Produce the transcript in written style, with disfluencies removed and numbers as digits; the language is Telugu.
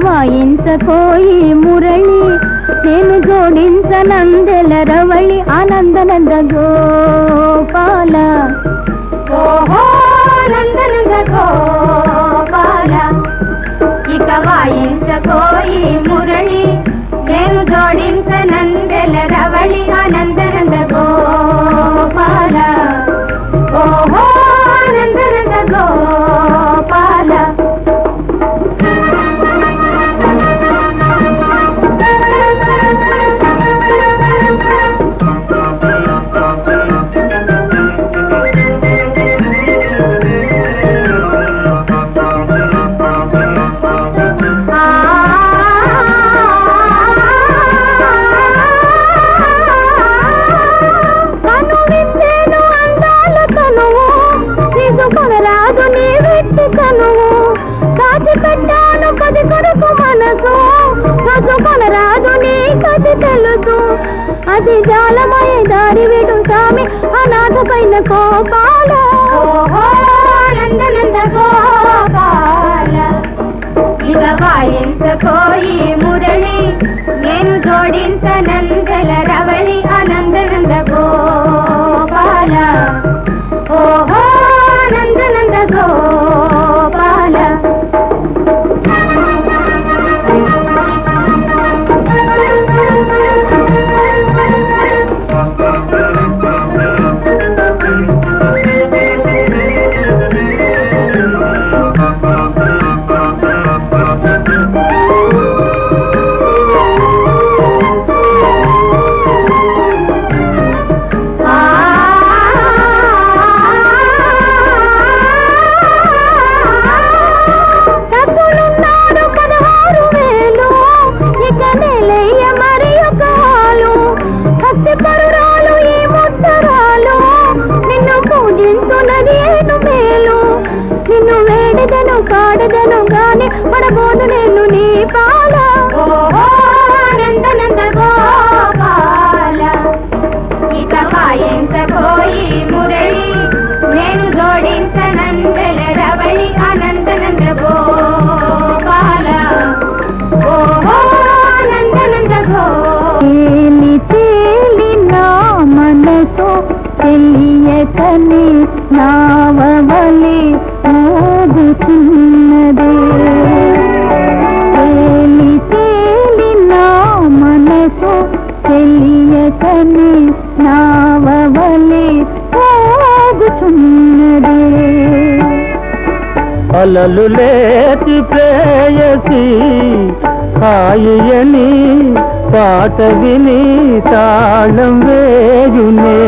వాయించకోయి మురళి నేను జోడించనందెల రవళి ఆనందనంద గోపాల ఓహో నందనంద గోపాల ఇక వాయించకోయి మురళి నేను జోడించనందెల రవళి ఆనందనంద గోపాల ఓహో నందనంద గోపాల కొనరాదు నీ వెట్టి కనువు కాచి పెట్టాను కది కొరకు మనసు కొనరాదు నీ కది తెలుసు అది జాలమయ దారి విడు సామి అనాథ పైన కోపాల నందనంద గోపాల ఇక వాయించకోయి మురళి నేను జోడించనందల రవళి ఆనందనంద గోపాల ఓహో నందనంద గోపాల నిన్ను వేడదను కాడదను గాని పడబోను నేను నీ పాల నందనంద గోపాల ఇక వాయించకోయి మురళి నేను జోడించనందల రవళి ఆనందనంద గోపాల ఓహో నందనంద గోపాలి తేలి నా మనసు తెలియకని నావవలి ఊగుతున్నదే తేలి తేలి నా మనసు తెలియకని నావవలి ఊగుతున్నదే అలలు లేచి ప్రేయసి హాయని పాట విని తాళం వేయునే